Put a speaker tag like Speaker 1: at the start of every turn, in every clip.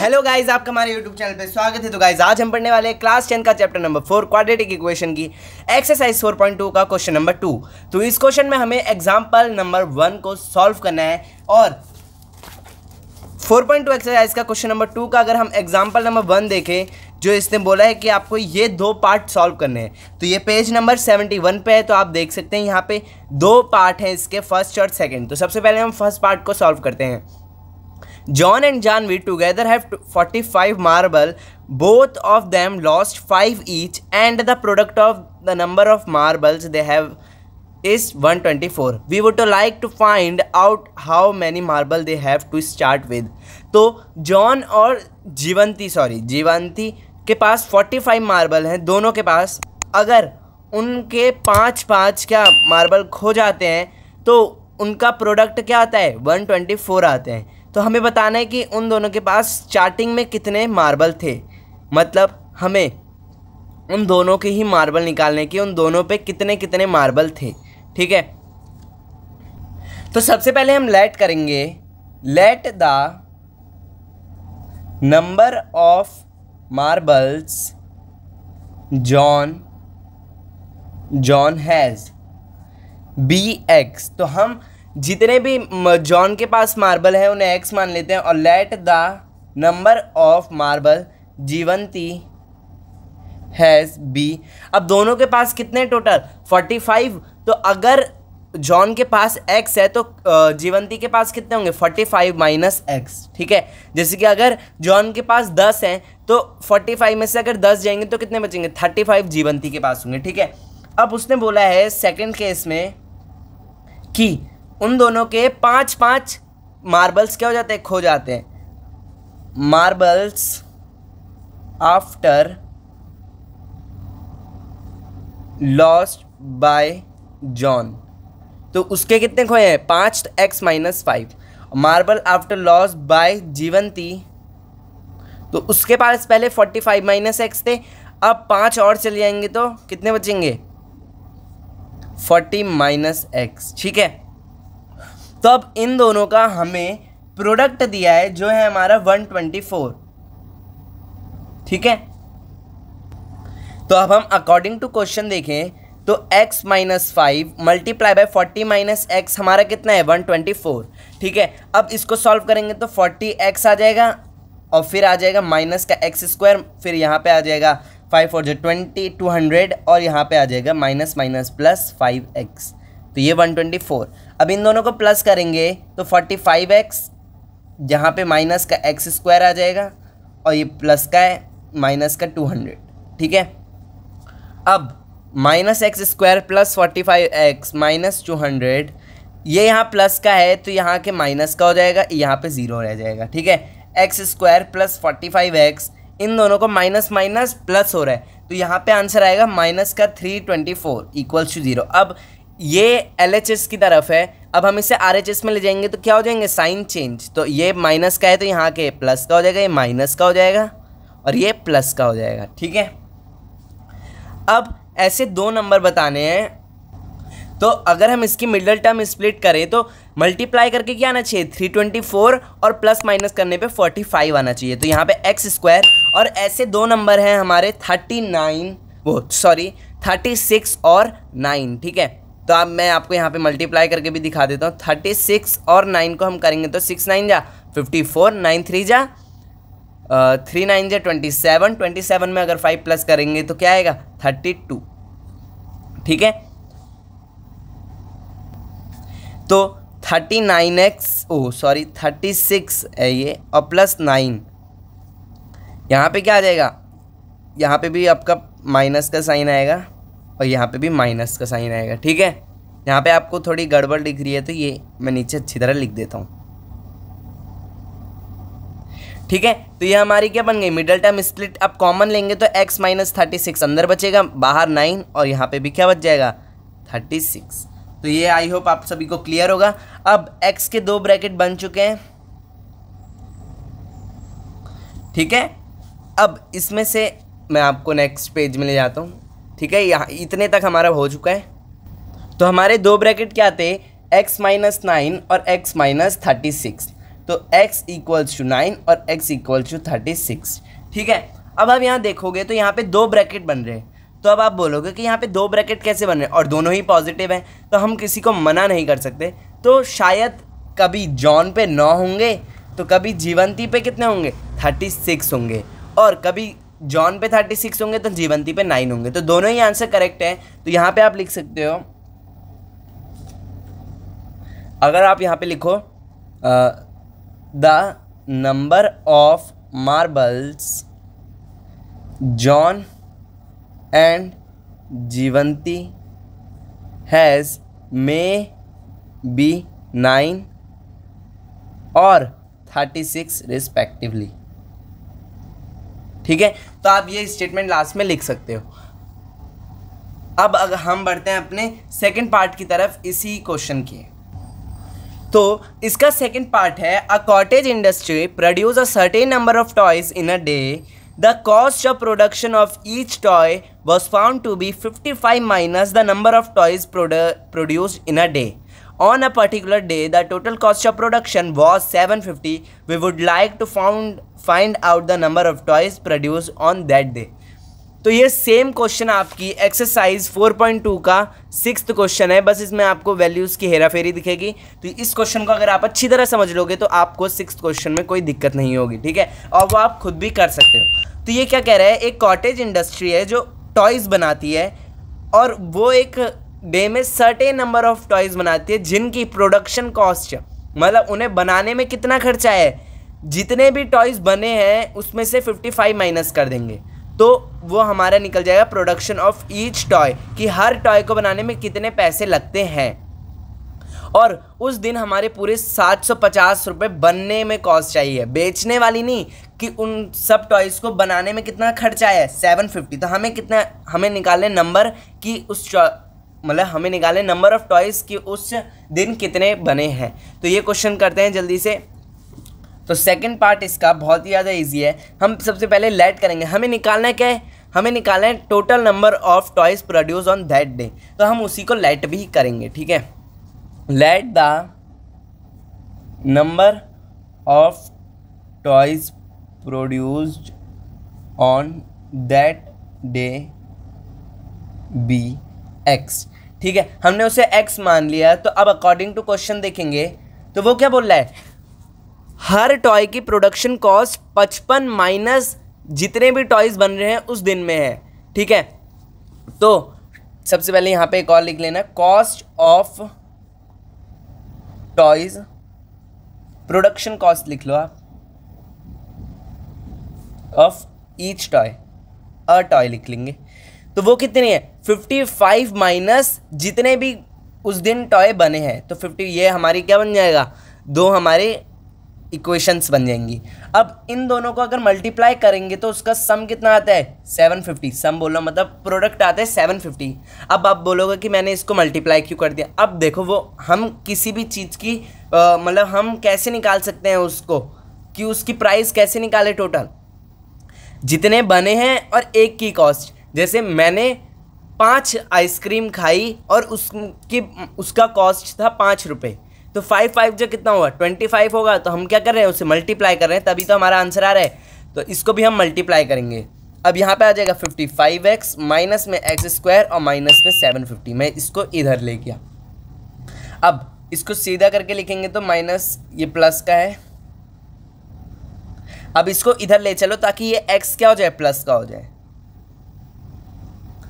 Speaker 1: Hello guys, आपका हमारे YouTube channel पे स्वागत है। तो गाइज आज हम पढ़ने वाले हैं क्लास 10 का चैप्टर नंबर 4 क्वाड्रेटिक इक्वेशन की एक्सरसाइज 4.2 का क्वेश्चन नंबर 2। तो इस क्वेश्चन में हमें एग्जांपल नंबर 1 को सॉल्व करना है और 4.2 एक्सरसाइज का क्वेश्चन नंबर 2 का अगर हम एग्जांपल नंबर 1 देखें, जो इसने बोला है कि आपको ये दो पार्ट सॉल्व करने हैं। तो ये पेज नंबर 71 पे है, तो आप देख सकते हैं यहाँ पे दो पार्ट हैं इसके, फर्स्ट और सेकंड। तो सबसे पहले हम फर्स्ट पार्ट को सॉल्व करते हैं। John and Janvi together have 45 marble. Both of them lost 5 each, and the product of the number of marbles they have is 124. We would like to find out how many marble they have to start with. तो John और जीवंती के पास 45 marble हैं दोनों के पास। अगर उनके 5 क्या marble खो जाते हैं तो उनका प्रोडक्ट क्या आता है, 124 आते हैं। तो हमें बताना है कि उन दोनों के पास स्टार्टिंग में कितने मार्बल थे, मतलब हमें उन दोनों के ही मार्बल निकालने की, उन दोनों पे कितने कितने मार्बल थे। ठीक है, तो सबसे पहले हम लेट करेंगे, let the number of marbles John has be x. तो हम जितने भी जॉन के पास मार्बल है उन्हें एक्स मान लेते हैं, और let the number of marble Jivanti has be. अब दोनों के पास कितने टोटल 45। तो अगर जॉन के पास एक्स है तो जीवंती के पास कितने होंगे, 45 माइनस एक्स। ठीक है, जैसे कि अगर जॉन के पास 10 हैं तो 45 में से अगर 10 जाएंगे तो कितने बचेंगे, 35 जीवंती के पास होंगे। ठीक है, अब उसने बोला है सेकंड केस में कि उन दोनों के 5 मार्बल्स क्या हो जाते हैं, खो जाते हैं। Marbles after lost by John, तो उसके कितने खोए हैं, 5 x माइनस 5। Marble after loss by Jivanti, तो उसके पास पहले 45 माइनस एक्स थे, अब 5 और चले जाएंगे तो कितने बचेंगे, 40 माइनस एक्स। ठीक है, तो अब इन दोनों का हमें प्रोडक्ट दिया है जो है हमारा 124। ठीक है, तो अब हम अकॉर्डिंग टू क्वेश्चन देखें तो x माइनस 5 मल्टीप्लाई बाय 40 माइनस एक्स हमारा कितना है, 124। ठीक है, अब इसको सॉल्व करेंगे तो 40x आ जाएगा और फिर आ जाएगा माइनस का एक्स स्क्वायर, फिर यहाँ पे आ जाएगा 5 और जो 20 200, और यहाँ पे आ जाएगा माइनस माइनस प्लस 5x, तो ये 124। अब इन दोनों को प्लस करेंगे तो 45x, जहाँ पे माइनस का एक्स स्क्वायर आ जाएगा और ये प्लस का है माइनस का 200। ठीक है, अब minus x square plus 45x minus 200, ये यहाँ प्लस का है तो यहाँ के माइनस का हो जाएगा, यहाँ पे 0 रह जाएगा। ठीक है, एक्स स्क्वायर प्लस 45x, इन दोनों को माइनस माइनस प्लस हो रहा है तो यहाँ पे आंसर आएगा माइनस का 324 इक्वल्स टू 0। अब ये LHS की तरफ है, अब हम इसे RHS में ले जाएंगे तो क्या हो जाएंगे, साइन चेंज। तो ये माइनस का है तो यहाँ के प्लस का हो जाएगा, ये माइनस का हो जाएगा और ये प्लस का हो जाएगा। ठीक है, अब ऐसे दो नंबर बताने हैं, तो अगर हम इसकी मिडल टर्म स्प्लिट करें तो मल्टीप्लाई करके क्या आना चाहिए, 324, और प्लस माइनस करने पे 45 आना चाहिए। तो यहाँ पे एक्स स्क्वायर, और ऐसे दो नंबर हैं हमारे 36 और 9। ठीक है, तो अब मैं आपको यहाँ पे मल्टीप्लाई करके भी दिखा देता हूँ। 36 और 9 को हम करेंगे तो 6 9 जा 54, 9 3 जा 3 9 जा 27 में अगर 5 प्लस करेंगे तो क्या आएगा, 32। ठीक है, तो 36 है ये, और प्लस 9 यहाँ पे क्या आ जाएगा, यहाँ पे भी आपका माइनस का साइन आएगा और यहाँ पे भी माइनस का साइन आएगा। ठीक है, यहाँ पे आपको थोड़ी गड़बड़ दिख रही है तो ये मैं नीचे अच्छी तरह लिख देता हूँ। ठीक है, तो ये हमारी क्या बन गई, मिडल टर्म स्प्लिट। अब कॉमन लेंगे तो x माइनस 36 अंदर बचेगा, बाहर 9, और यहाँ पे भी क्या बच जाएगा, 36। तो ये आई होप आप सभी को क्लियर होगा। अब x के दो ब्रैकेट बन चुके हैं। ठीक है, अब इसमें से मैं आपको नेक्स्ट पेज में ले जाता हूँ। ठीक है, यहाँ इतने तक हमारा हो चुका है। तो हमारे दो ब्रैकेट क्या थे, x माइनस 9 और x माइनस 36। तो x इक्वल्स टू 9 और x इक्वल्स टू 36। ठीक है, अब आप यहाँ देखोगे तो यहाँ पे 2 ब्रैकेट बन रहे हैं। तो अब आप बोलोगे कि यहाँ पे 2 ब्रैकेट कैसे बन रहे हैं, और दोनों ही पॉजिटिव हैं, तो हम किसी को मना नहीं कर सकते। तो शायद कभी जॉन पे 9 होंगे तो कभी जीवंती पे कितने होंगे, 36 होंगे, और कभी जॉन पे 36 होंगे तो जीवंती पे 9 होंगे। तो दोनों ही आंसर करेक्ट है। तो यहाँ पे आप लिख सकते हो, अगर आप यहाँ पे लिखो the number of marbles John and Jivanti has may be 9 और 36 रिस्पेक्टिवली। ठीक है, तो आप ये स्टेटमेंट लास्ट में लिख सकते हो। अब अगर हम बढ़ते हैं अपने सेकंड पार्ट की तरफ इसी क्वेश्चन के, तो इसका सेकंड पार्ट है, a cottage industry produce a certain number of toys in a day, the cost of production of each toy was found to be 55 minus the number of toys produced in a day. On a particular day, the total cost of production was 750. We would like to find out the number of toys produced on that day. तो ये same question आपकी exercise 4.2 का 6th question है, बस इसमें आपको values की हेरा फेरी दिखेगी। तो इस क्वेश्चन को अगर आप अच्छी तरह समझ लोगे तो आपको 6th क्वेश्चन में कोई दिक्कत नहीं होगी। ठीक है, और वो आप खुद भी कर सकते हो। तो ये क्या कह रहा है, एक कॉटेज इंडस्ट्री है जो टॉयज़ बनाती है, और वो एक डे में सर्टेन नंबर ऑफ टॉयज बनाती है जिनकी प्रोडक्शन कॉस्ट, मतलब उन्हें बनाने में कितना खर्चा है, जितने भी टॉयज बने हैं उसमें से 55 माइनस कर देंगे तो वो हमारा निकल जाएगा प्रोडक्शन ऑफ ईच टॉय, कि हर टॉय को बनाने में कितने पैसे लगते हैं। और उस दिन हमारे पूरे 750 रुपये बनने में कॉस्ट चाहिए, बेचने वाली नहीं, कि उन सब टॉयज़ को बनाने में कितना खर्चा है 750। तो हमें निकालने नंबर कि उस मतलब हमें निकालें नंबर ऑफ टॉयज़ कि उस दिन कितने बने हैं। तो ये क्वेश्चन करते हैं जल्दी से। तो सेकंड पार्ट इसका बहुत ही ज़्यादा इजी है। हम सबसे पहले लेट करेंगे, हमें निकालना क्या है, हमें निकालना है total number of toys produce on that day. तो हम उसी को लेट भी करेंगे। ठीक है, let the number of toys produced on that day be x। ठीक है, हमने उसे x मान लिया। तो अब अकॉर्डिंग टू क्वेश्चन देखेंगे तो वो क्या बोल रहा है, हर टॉय की प्रोडक्शन कॉस्ट 55 माइनस जितने भी टॉयज बन रहे हैं उस दिन में है। ठीक है, तो सबसे पहले यहाँ पे एक और लिख लेना, cost of toys, production cost लिख लो आप, of each toy, a toy लिख लेंगे। तो वो कितनी है, 55 माइनस जितने भी उस दिन टॉय बने हैं। तो 50, ये हमारी क्या बन जाएगा, दो हमारे इक्वेशंस बन जाएंगी। अब इन दोनों को अगर मल्टीप्लाई करेंगे तो उसका सम कितना आता है 750। सम बोलो मतलब प्रोडक्ट आता है 750। अब आप बोलोगे कि मैंने इसको मल्टीप्लाई क्यों कर दिया। अब देखो, वो हम किसी भी चीज़ की मतलब हम कैसे निकाल सकते हैं उसको, कि उसकी प्राइस कैसे निकाले, टोटल जितने बने हैं और एक की कॉस्ट। जैसे मैंने 5 आइसक्रीम खाई और उसका कॉस्ट था 5 रुपये, तो 5 जो कितना होगा 25 होगा। तो हम क्या कर रहे हैं, उसे मल्टीप्लाई कर रहे हैं, तभी तो हमारा आंसर आ रहा है। तो इसको भी हम मल्टीप्लाई करेंगे। अब यहाँ पे आ जाएगा 55x माइनस में x² और माइनस में 750। मैं इसको इधर ले गया। अब इसको सीधा करके लिखेंगे तो माइनस, ये प्लस का है। अब इसको इधर ले चलो ताकि ये x क्या हो जाए, प्लस का हो जाए।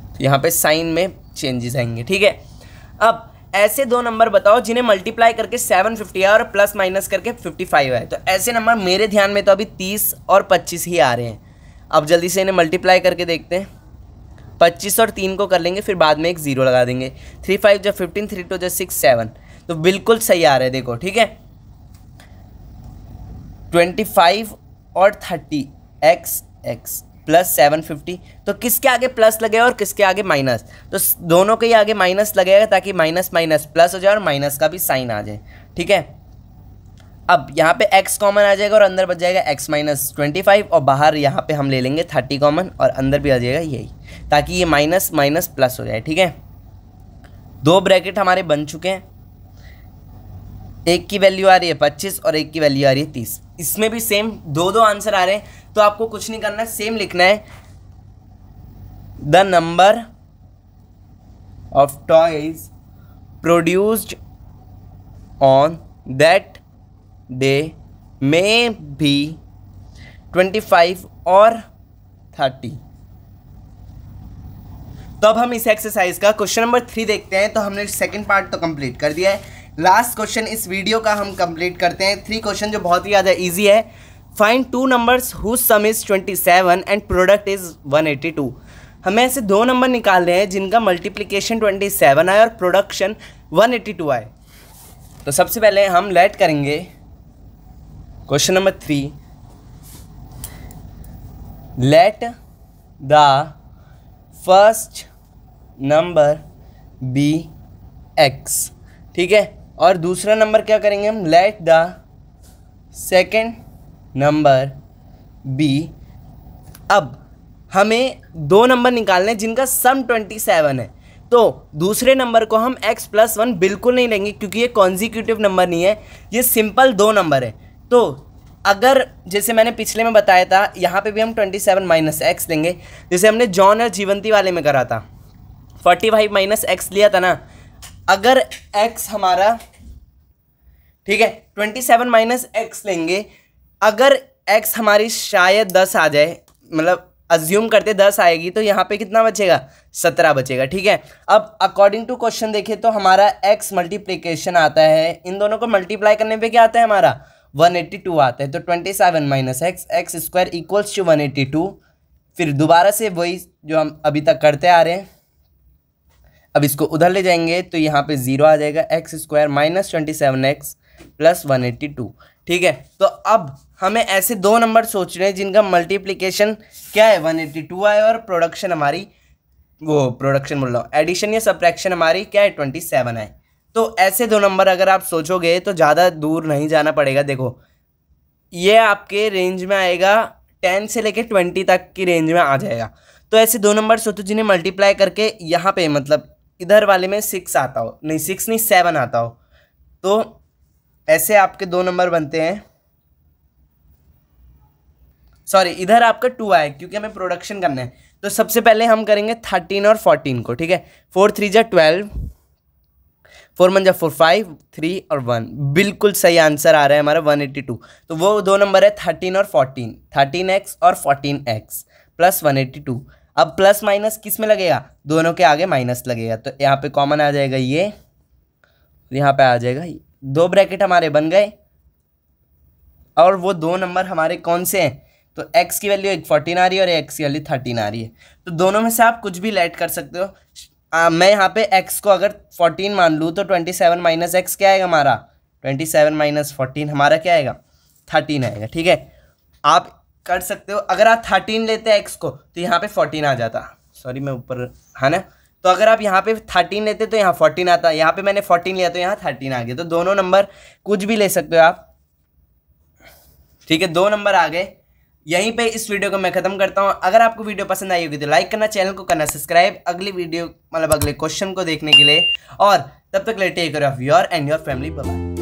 Speaker 1: तो यहाँ पे साइन में चेंजेस आएंगे। ठीक है, अब ऐसे दो नंबर बताओ जिन्हें मल्टीप्लाई करके 750 है और प्लस माइनस करके 55 है। तो ऐसे नंबर मेरे ध्यान में तो अभी 30 और 25 ही आ रहे हैं। अब जल्दी से इन्हें मल्टीप्लाई करके देखते हैं। 25 और 3 को कर लेंगे, फिर बाद में एक 0 लगा देंगे। 3 5 जो 15, 3 2 जो 6 7। तो बिल्कुल सही आ रहा है, देखो। ठीक है, 25 और 30 x प्लस 750। तो किसके आगे प्लस लगेगा और किसके आगे माइनस, तो दोनों के ही आगे माइनस लगेगा ताकि माइनस माइनस प्लस हो जाए और माइनस का भी साइन आ जाए। ठीक है, अब यहाँ पे x कॉमन आ जाएगा और अंदर बच जाएगा x माइनस 25 और बाहर यहाँ पे हम ले लेंगे 30 कॉमन और अंदर भी आ जाएगा यही, ताकि ये माइनस माइनस प्लस हो जाए। ठीक है, दो ब्रैकेट हमारे बन चुके हैं। एक की वैल्यू आ रही है 25 और एक की वैल्यू आ रही है 30। इसमें भी सेम दो दो आंसर आ रहे हैं, तो आपको कुछ नहीं करना है, सेम लिखना है the number of toys produced on that day may be 25 और 30। तो अब हम इस एक्सरसाइज का क्वेश्चन नंबर 3 देखते हैं। तो हमने सेकंड पार्ट तो कंप्लीट कर दिया है, लास्ट क्वेश्चन इस वीडियो का हम कंप्लीट करते हैं। 3 क्वेश्चन जो बहुत ही ज़्यादा इजी है। Find 2 numbers whose sum is 27 and product is 182। हमें ऐसे 2 नंबर निकालने हैं जिनका मल्टीप्लिकेशन 27 आए और प्रोडक्शन 182 आए। तो सबसे पहले हम लेट करेंगे question number 3, let the first number be x, ठीक है। और दूसरा नंबर क्या करेंगे हम, let the second number be. अब हमें 2 नंबर निकालने हैं जिनका सम 27 है, तो दूसरे नंबर को हम x + 1 बिल्कुल नहीं लेंगे क्योंकि ये कॉन्जिक्यूटिव नंबर नहीं है, ये सिंपल 2 नंबर है। तो अगर जैसे मैंने पिछले में बताया था, यहाँ पे भी हम 27 - x लेंगे, जैसे हमने जॉन और जीवंती वाले में करा था, 45 - x लिया था ना। अगर x हमारा, ठीक है, 27 - x लेंगे, अगर x हमारी शायद 10 आ जाए, मतलब अज्यूम करते 10 आएगी, तो यहाँ पे कितना बचेगा, 17 बचेगा, ठीक है। अब अकॉर्डिंग टू क्वेश्चन देखें तो हमारा x मल्टीप्लिकेशन आता है, इन दोनों को मल्टीप्लाई करने पे क्या आता है हमारा, 182 आता है। तो 27 - x, x² = 182। फिर दोबारा से वही जो हम अभी तक करते आ रहे हैं, अब इसको उधर ले जाएंगे तो यहाँ पे 0 आ जाएगा, x² - 27x + 182, ठीक है। तो अब हमें ऐसे 2 नंबर सोच रहे हैं जिनका मल्टीप्लिकेशन क्या है, 182 आए और प्रोडक्शन हमारी, वो प्रोडक्शन बोल रहा हूँ, एडिशन या सब्ट्रैक्शन हमारी क्या है, 27 आए। तो ऐसे 2 नंबर अगर आप सोचोगे तो ज़्यादा दूर नहीं जाना पड़ेगा। देखो ये आपके रेंज में आएगा, 10 से लेके 20 तक की रेंज में आ जाएगा। तो ऐसे 2 नंबर सोचो जिन्हें मल्टीप्लाई करके यहाँ पे, मतलब इधर वाले में 6 आता हो, नहीं 6 नहीं 7 आता हो, तो ऐसे आपके 2 नंबर बनते हैं। सॉरी, इधर आपका 2 आए क्योंकि हमें प्रोडक्शन करना है। तो सबसे पहले हम करेंगे 13 और 14 को, ठीक है। 4 3 जा 12, 4 1 जा 4 5 3 और 1, बिल्कुल सही आंसर आ रहा है हमारा 182। तो वो 2 नंबर है 13 और 14, 13x और 14x + 182। अब प्लस माइनस किस में लगेगा, दोनों के आगे माइनस लगेगा, तो यहाँ पे कॉमन आ जाएगा ये, यहाँ पे आ जाएगा ये, 2 ब्रैकेट हमारे बन गए। और वो 2 नंबर हमारे कौन से हैं, तो x की वैल्यू 14 आ रही है और x की वैल्यू 13 आ रही है। तो दोनों में से आप कुछ भी लेट कर सकते हो। मैं यहाँ पे x को अगर 14 मान लूँ तो 27 - x क्या आएगा हमारा, 27 - 14 हमारा क्या आएगा, 13 आएगा, ठीक है। आप कर सकते हो, अगर आप 13 लेते हैं x को तो यहाँ पे 14 आ जाता, सॉरी मैं ऊपर, है ना। तो अगर आप यहाँ पे 13 लेते तो यहाँ 14 आता, यहाँ पे मैंने 14 लिया तो यहाँ 13 आ गया। तो दोनों नंबर कुछ भी ले सकते हो आप, ठीक है। 2 नंबर आ गए। यहीं पे इस वीडियो को मैं खत्म करता हूँ। अगर आपको वीडियो पसंद आई होगी तो लाइक करना, चैनल को करना सब्सक्राइब, अगली वीडियो मतलब अगले क्वेश्चन को देखने के लिए। और तब तक ले take care of your and your family, bye bye.